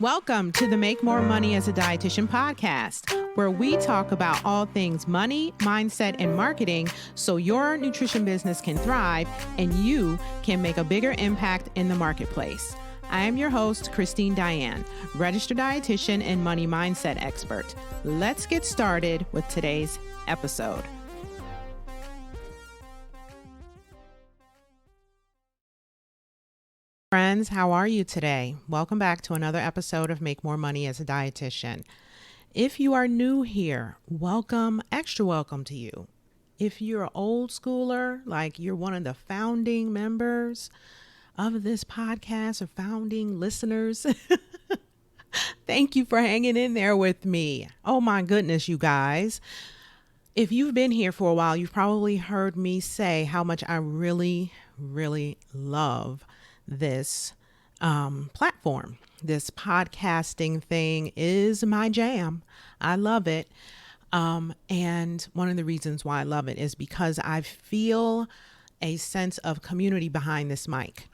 Welcome to the Make More Money as a Dietitian podcast, where we talk about all things money, mindset, and marketing so your nutrition business can thrive and you can make a bigger impact in the marketplace. I am your host, Christine Diane, registered dietitian and money mindset expert. Let's get started with today's episode. Friends, how are you today? Welcome back to another episode of Make More Money as a Dietitian. If you are new here, welcome, extra welcome to you. If you're an old schooler, like you're one of the founding members of this podcast or founding listeners, thank you for hanging in there with me. Oh my goodness, you guys. If you've been here for a while, you've probably heard me say how much I really love this platform. This podcasting thing is my jam. I love it. And one of the reasons why I love it is because I feel a sense of community behind this mic.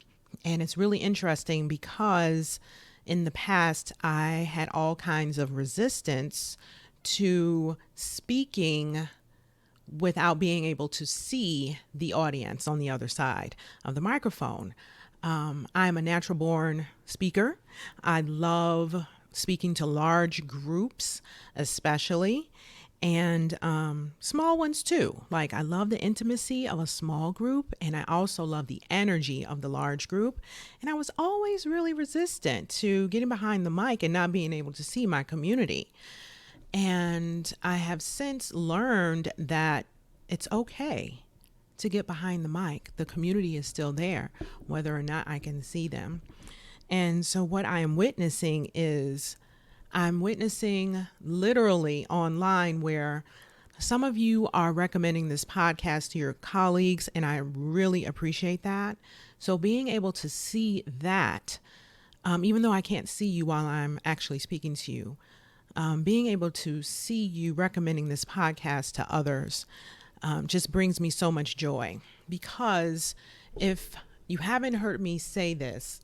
And it's really interesting because in the past, I had all kinds of resistance to speaking without being able to see the audience on the other side of the microphone. I'm a natural born speaker. I love speaking to large groups, especially, and small ones too. Like I love the intimacy of a small group, and I also love the energy of the large group. And I was always really resistant to getting behind the mic and not being able to see my community. And I have since learned that it's okay to get behind the mic. The community is still there, whether or not I can see them. And so what I am witnessing is I'm witnessing literally online where some of you are recommending this podcast to your colleagues, and I really appreciate that. So being able to see that, even though I can't see you while I'm actually speaking to you, being able to see you recommending this podcast to others just brings me so much joy, because if you haven't heard me say this,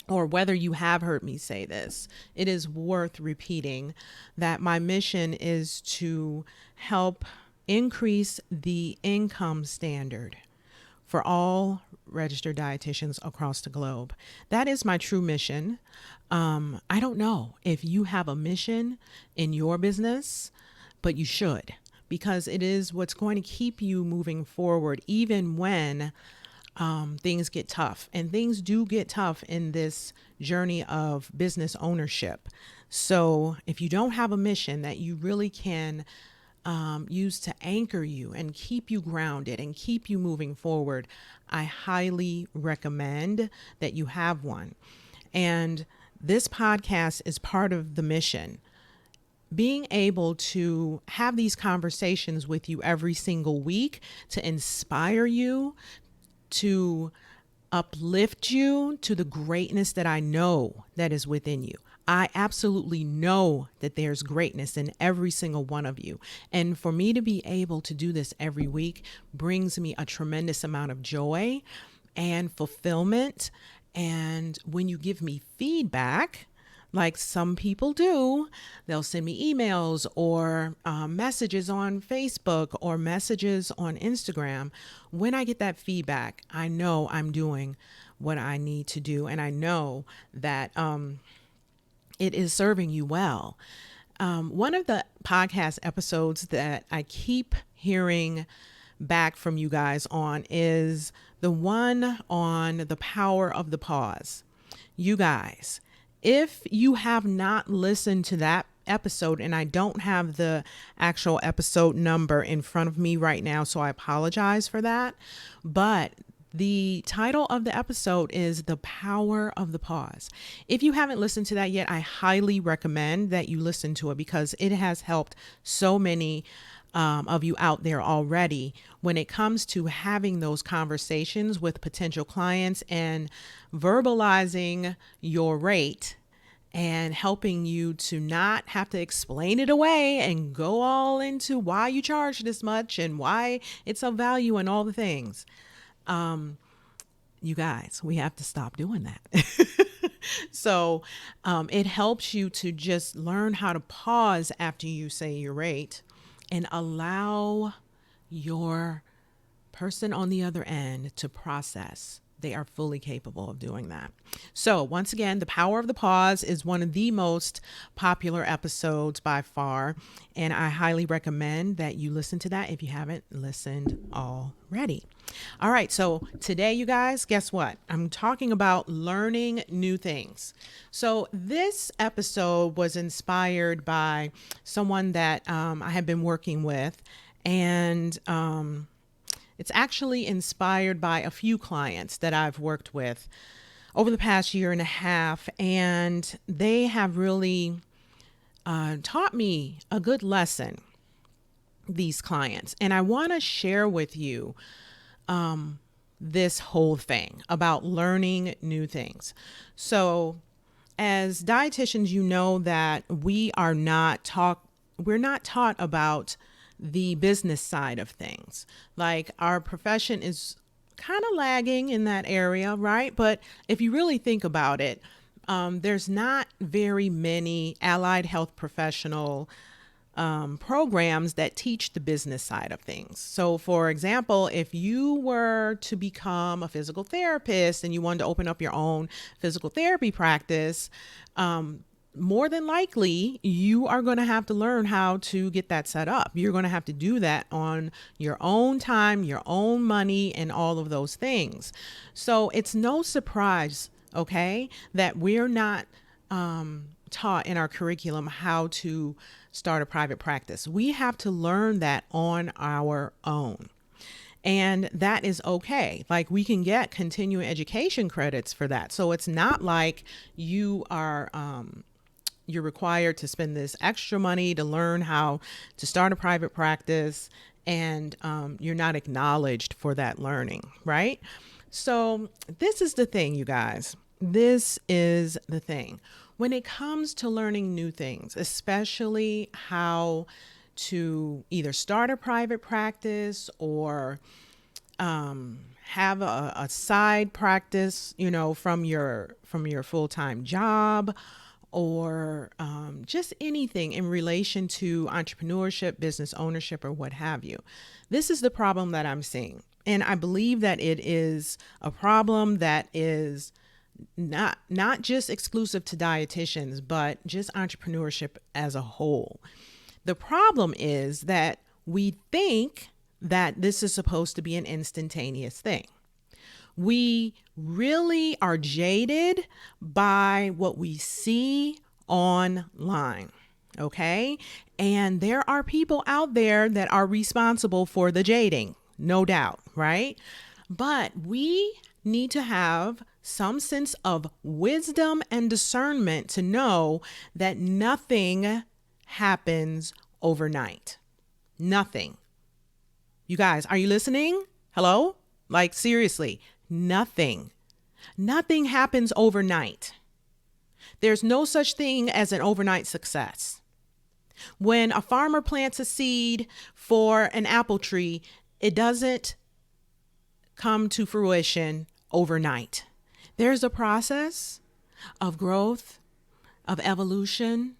or whether you have heard me say this, it is worth repeating that my mission is to help increase the income standard for all registered dietitians across the globe. That is my true mission. I don't know if you have a mission in your business, but you should, because it is what's going to keep you moving forward, even when things get tough. And things do get tough in this journey of business ownership. So if you don't have a mission that you really can use to anchor you and keep you grounded and keep you moving forward, I highly recommend that you have one. And this podcast is part of the mission. Being able to have these conversations with you every single week to inspire you, to uplift you to the greatness that I know that is within you. I absolutely know that there's greatness in every single one of you. And for me to be able to do this every week brings me a tremendous amount of joy and fulfillment. And when you give me feedback, like some people do, they'll send me emails or messages on Facebook or messages on Instagram. When I get that feedback, I know I'm doing what I need to do. And I know that it is serving you well. One of the podcast episodes that I keep hearing back from you guys on is the one on the power of the pause. You guys, if you have not listened to that episode, and I don't have the actual episode number in front of me right now, so I apologize for that, but the title of the episode is The Power of the Pause. If you haven't listened to that yet, I highly recommend that you listen to it, because it has helped so many of you out there already when it comes to having those conversations with potential clients and verbalizing your rate and helping you to not have to explain it away and go all into why you charge this much and why it's of value and all the things. You guys, we have to stop doing that. So it helps you to just learn how to pause after you say your rate and allow your person on the other end to process. They are fully capable of doing that. So, once again, The Power of the Pause is one of the most popular episodes by far. And I highly recommend that you listen to that if you haven't listened already. All right. So, today, you guys, guess what? I'm talking about learning new things. So, this episode was inspired by someone that I have been working with. And it's actually inspired by a few clients that I've worked with over the past year and a half, and they have really taught me a good lesson, these clients. And I want to share with you this whole thing about learning new things. So, as dietitians, you know that we're not taught about the business side of things. Like, our profession is kind of lagging in that area, right? But if you really think about it, there's not very many allied health professional programs that teach the business side of things. So, for example, if you were to become a physical therapist and you wanted to open up your own physical therapy practice, more than likely, you are going to have to learn how to get that set up. You're going to have to do that on your own time, your own money, and all of those things. So it's no surprise, okay, that we're not taught in our curriculum how to start a private practice. We have to learn that on our own. And that is okay. Like, we can get continuing education credits for that. So it's not like you're required to spend this extra money to learn how to start a private practice, and you're not acknowledged for that learning, right? So this is the thing, you guys. This is the thing. When it comes to learning new things, especially how to either start a private practice or have a side practice, from your full-time job, or just anything in relation to entrepreneurship, business ownership, or what have you. This is the problem that I'm seeing. And I believe that it is a problem that is not just exclusive to dietitians, but just entrepreneurship as a whole. The problem is that we think that this is supposed to be an instantaneous thing. We really are jaded by what we see online, okay? And there are people out there that are responsible for the jading, no doubt, right? But we need to have some sense of wisdom and discernment to know that nothing happens overnight. Nothing. You guys, are you listening? Hello? Like, seriously. Nothing happens overnight. There's no such thing as an overnight success. When a farmer plants a seed for an apple tree, it doesn't come to fruition overnight. There's a process of growth, of evolution,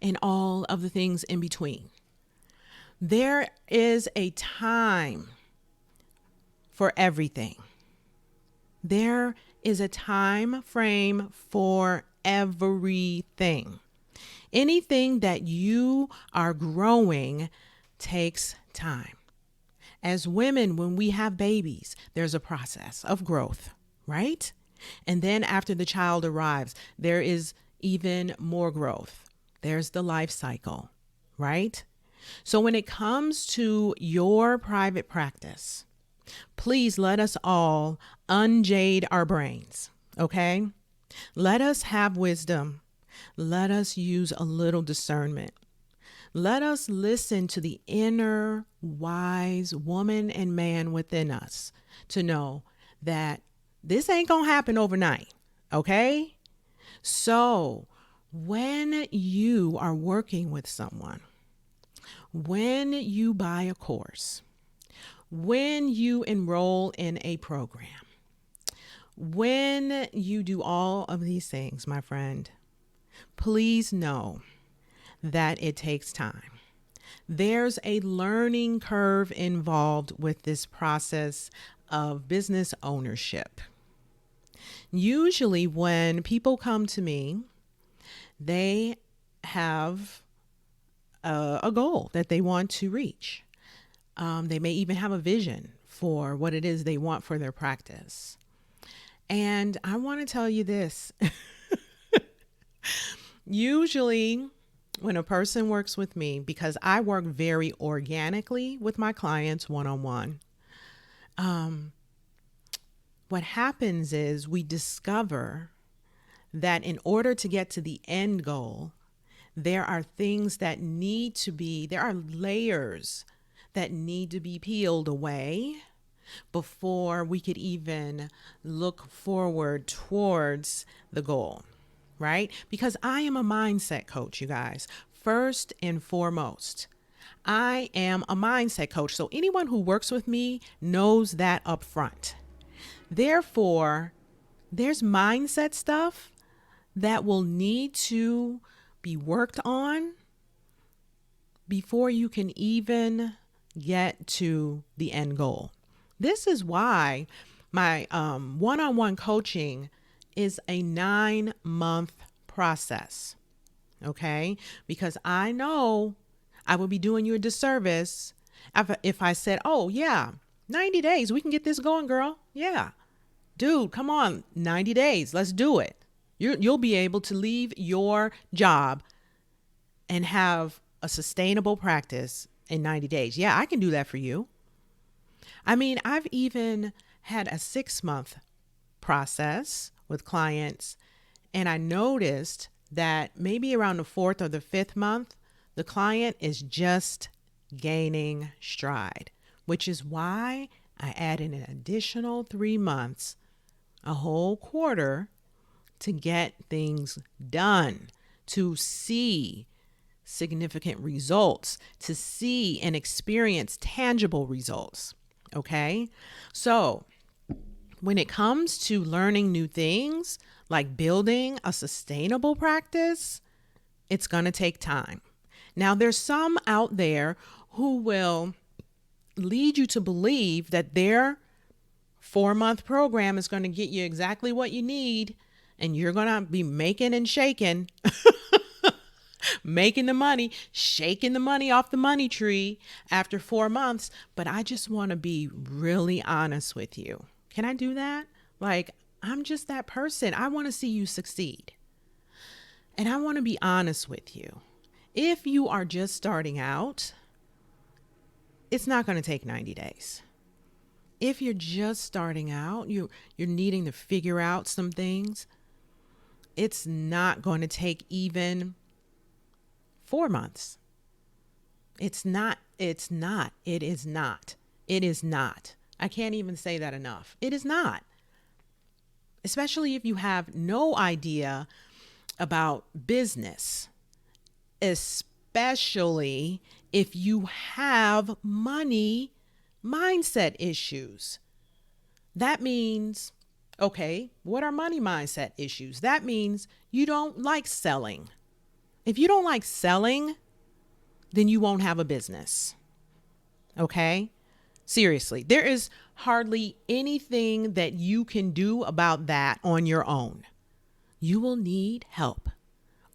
and all of the things in between. There is a time for everything. There is a time frame for everything. Anything that you are growing takes time. As women, when we have babies, there's a process of growth, right? And then after the child arrives, there is even more growth. There's the life cycle, right? So when it comes to your private practice, please let us all unjade our brains, okay? Let us have wisdom. Let us use a little discernment. Let us listen to the inner wise woman and man within us to know that this ain't gonna happen overnight, okay? So when you are working with someone, when you buy a course, when you enroll in a program, When you do all of these things, my friend, please know that it takes time. There's a learning curve involved with this process of business ownership. Usually, when people come to me, they have a goal that they want to reach. They may even have a vision for what it is they want for their practice. And I want to tell you this. Usually, when a person works with me, because I work very organically with my clients one-on-one, what happens is we discover that in order to get to the end goal, there are things that need to be, there are layers that need to be peeled away before we could even look forward towards the goal, right? Because I am a mindset coach, you guys. First and foremost, I am a mindset coach. So anyone who works with me knows that up front. Therefore, there's mindset stuff that will need to be worked on before you can even get to the end goal. This is why my one-on-one coaching is a 9-month process. Okay? Because I know I would be doing you a disservice if I said, oh, yeah, 90 days, we can get this going, girl. Yeah. Dude, come on, 90 days, let's do it. You'll be able to leave your job and have a sustainable practice in 90 days. Yeah, I can do that for you. I mean, I've even had a 6-month process with clients, and I noticed that maybe around the 4th or the 5th month, the client is just gaining stride, which is why I added an additional 3 months, a whole quarter, to get things done, to see significant results, to see and experience tangible results. Okay? So when it comes to learning new things, like building a sustainable practice, it's going to take time. Now, there's some out there who will lead you to believe that their 4-month program is going to get you exactly what you need, and you're going to be making and shaking, making the money, shaking the money off the money tree after 4 months. But I just want to be really honest with you. Can I do that? Like, I'm just that person. I want to see you succeed. And I want to be honest with you. If you are just starting out, it's not going to take 90 days. If you're just starting out, you're needing to figure out some things, it's not going to take even 4 months. It is not. I can't even say that enough. It is not. Especially if you have no idea about business, especially if you have money mindset issues. That means, okay, what are money mindset issues? That means you don't like selling. If you don't like selling, then you won't have a business. Okay? Seriously, there is hardly anything that you can do about that on your own. You will need help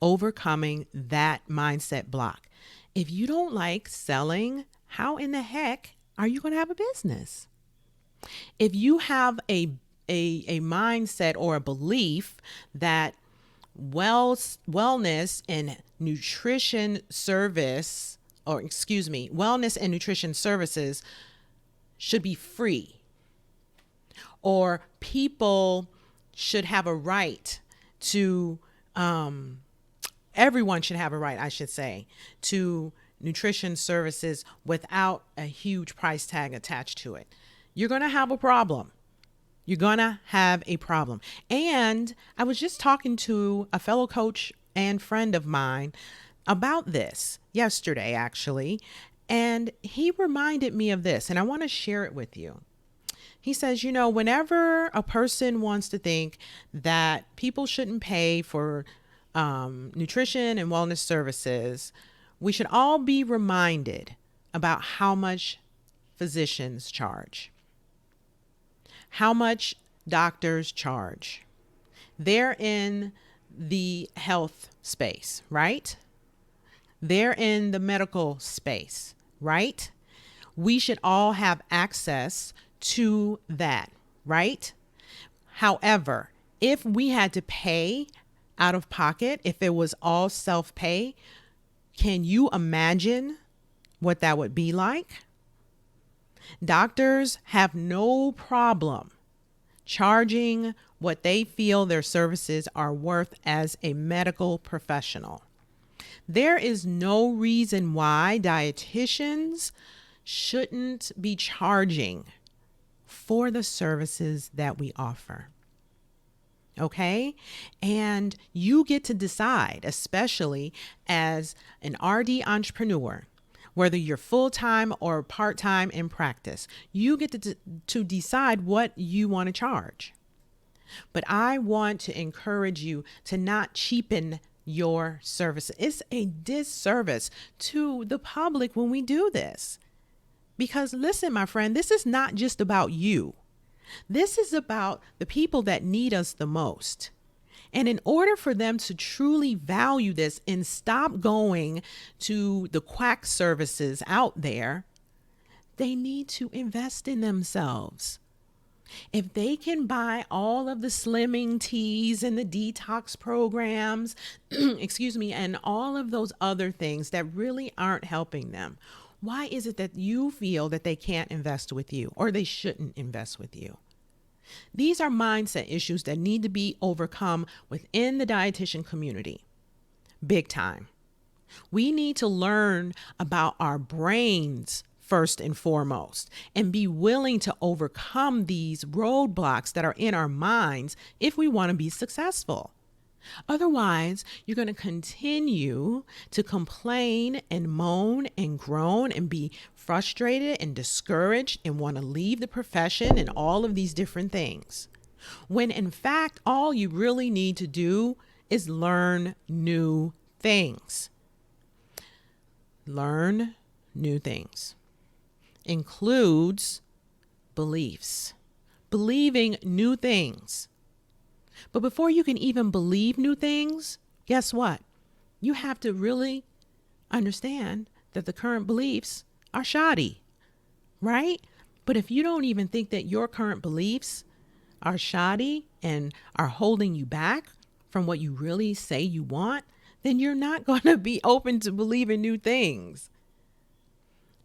overcoming that mindset block. If you don't like selling, how in the heck are you going to have a business? If you have a mindset or a belief that wellness and nutrition services should be free, or people should have a right to, everyone should have a right, I should say, to nutrition services without a huge price tag attached to it, you're going to have a problem. You're going to have a problem. And I was just talking to a fellow coach and friend of mine about this yesterday, actually. And he reminded me of this, and I want to share it with you. He says, whenever a person wants to think that people shouldn't pay for nutrition and wellness services, we should all be reminded about how much physicians charge, how much doctors charge. They're in the health space, right? They're in the medical space, right? We should all have access to that, right? However, if we had to pay out of pocket, if it was all self-pay, can you imagine what that would be like? Doctors have no problem charging what they feel their services are worth as a medical professional. There is no reason why dietitians shouldn't be charging for the services that we offer. Okay? And you get to decide, especially as an RD entrepreneur, whether you're full-time or part-time in practice, you get to decide what you want to charge. But I want to encourage you to not cheapen your service. It's a disservice to the public when we do this. Because listen, my friend, this is not just about you. This is about the people that need us the most. And in order for them to truly value this and stop going to the quack services out there, they need to invest in themselves. If they can buy all of the slimming teas and the detox programs, and all of those other things that really aren't helping them, why is it that you feel that they can't invest with you or they shouldn't invest with you? These are mindset issues that need to be overcome within the dietitian community. Big time. We need to learn about our brains first and foremost and be willing to overcome these roadblocks that are in our minds if we want to be successful. Otherwise, you're going to continue to complain and moan and groan and be frustrated and discouraged and want to leave the profession and all of these different things. When in fact, all you really need to do is learn new things. Learn new things includes beliefs, believing new things. But before you can even believe new things, guess what? You have to really understand that the current beliefs are shoddy, right? But if you don't even think that your current beliefs are shoddy and are holding you back from what you really say you want, then you're not going to be open to believing new things.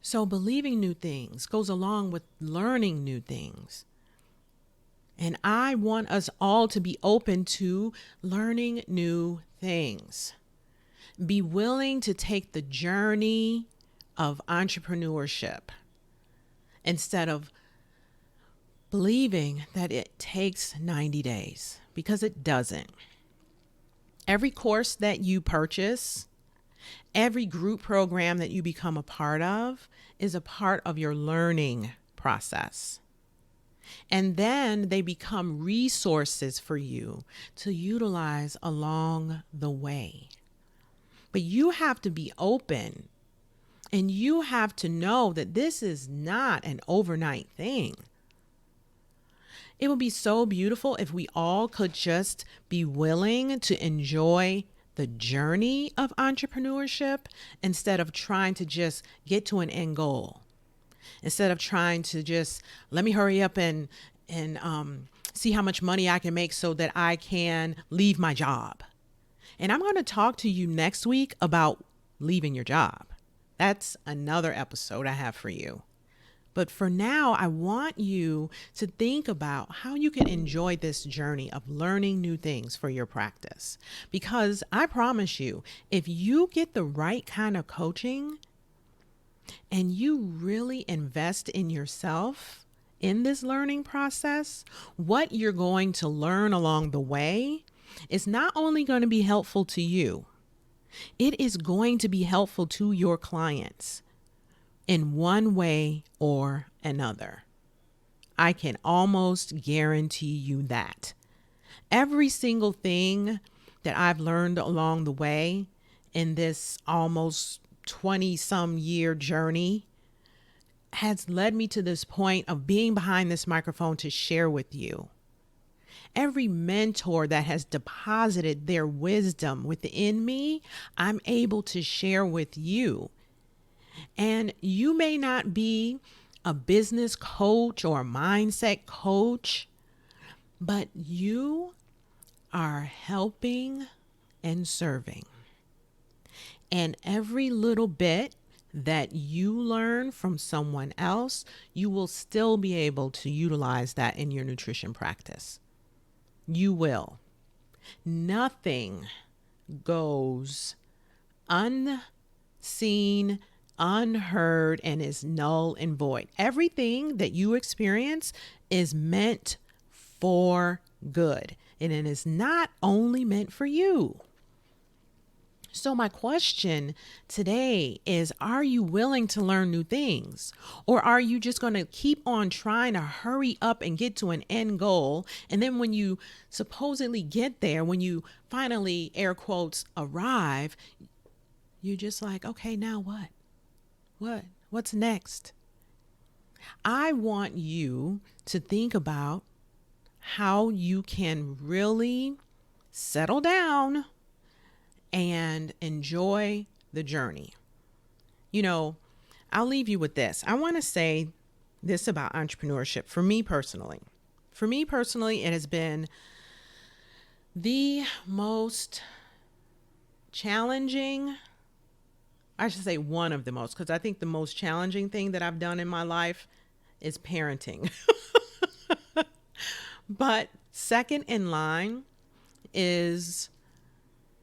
So believing new things goes along with learning new things. And I want us all to be open to learning new things. Be willing to take the journey of entrepreneurship instead of believing that it takes 90 days, because it doesn't. Every course that you purchase, every group program that you become a part of is a part of your learning process. And then they become resources for you to utilize along the way. But you have to be open and you have to know that this is not an overnight thing. It would be so beautiful if we all could just be willing to enjoy the journey of entrepreneurship instead of trying to just get to an end goal. Instead of trying to just let me hurry up and see how much money I can make so that I can leave my job. And I'm going to talk to you next week about leaving your job. That's another episode I have for you. But for now, I want you to think about how you can enjoy this journey of learning new things for your practice. Because I promise you, if you get the right kind of coaching and you really invest in yourself in this learning process, what you're going to learn along the way is not only going to be helpful to you, it is going to be helpful to your clients in one way or another. I can almost guarantee you that. Every single thing that I've learned along the way in this almost 20 some year journey has led me to this point of being behind this microphone to share with you. Every mentor that has deposited their wisdom within me, I'm able to share with you. And you may not be a business coach or a mindset coach, but you are helping and serving. And every little bit that you learn from someone else, you will still be able to utilize that in your nutrition practice. You will. Nothing goes unseen, unheard, and is null and void. Everything that you experience is meant for good, and it is not only meant for you. So my question today is, are you willing to learn new things? Or are you just going to keep on trying to hurry up and get to an end goal? And then when you supposedly get there, when you finally, air quotes, arrive, you're just like, okay, now what? What's next? I want you to think about how you can really settle down and enjoy the journey. You know, I'll leave you with this. I want to say this about entrepreneurship for me personally. For me personally, it has been the most challenging, I should say one of the most, because I think the most challenging thing that I've done in my life is parenting. But second in line is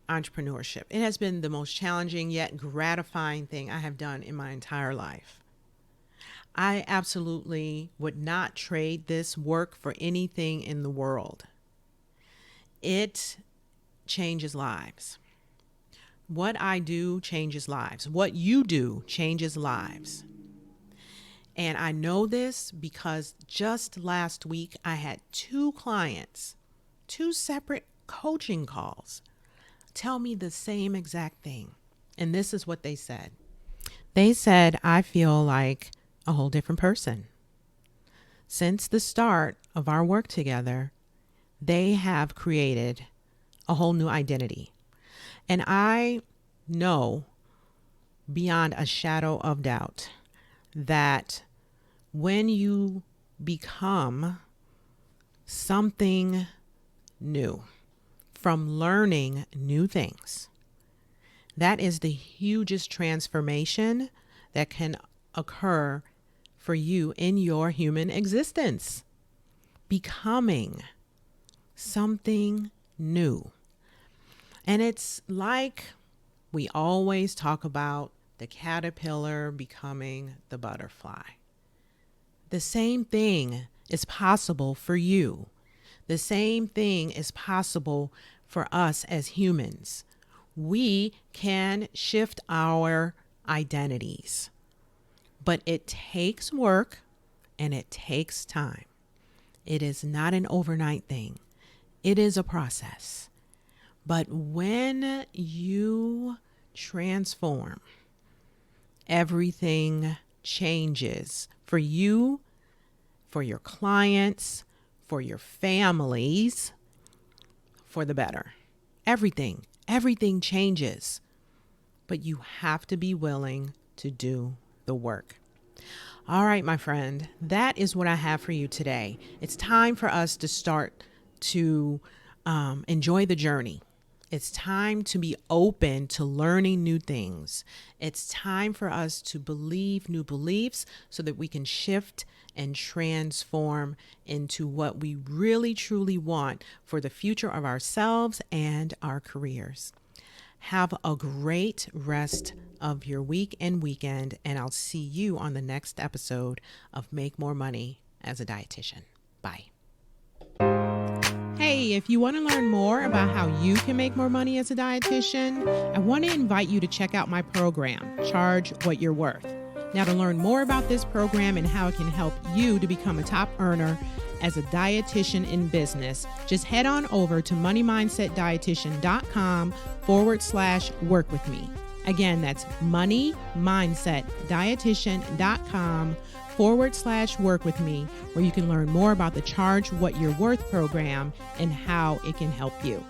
entrepreneurship. It has been the most challenging yet gratifying thing I have done in my entire life. I absolutely would not trade this work for anything in the world. It changes lives. What I do changes lives. What you do changes lives. And I know this because just last week I had 2 clients, 2 separate coaching calls, tell me the same exact thing. And this is what they said. They said, I feel like a whole different person. Since the start of our work together, they have created a whole new identity. And I know beyond a shadow of doubt that when you become something new, from learning new things, that is the hugest transformation that can occur for you in your human existence. Becoming something new. And it's like we always talk about the caterpillar becoming the butterfly. The same thing is possible for you. The same thing is possible for us as humans. We can shift our identities, but it takes work and it takes time. It is not an overnight thing. It is a process. But when you transform, everything changes for you, for your clients, for your families, for the better. Everything changes, but you have to be willing to do the work. All right, my friend, that is what I have for you today. It's time for us to start to enjoy the journey. It's time to be open to learning new things. It's time for us to believe new beliefs so that we can shift and transform into what we really truly want for the future of ourselves and our careers. Have a great rest of your week and weekend, and I'll see you on the next episode of Make More Money as a Dietitian. Bye. Hey, if you want to learn more about how you can make more money as a dietitian, I want to invite you to check out my program, Charge What You're Worth. Now, to learn more about this program and how it can help you to become a top earner as a dietitian in business, just head on over to moneymindsetdietitian.com/work with me. Again, that's moneymindsetdietitian.com/work with me, where you can learn more about the Charge What You're Worth program and how it can help you.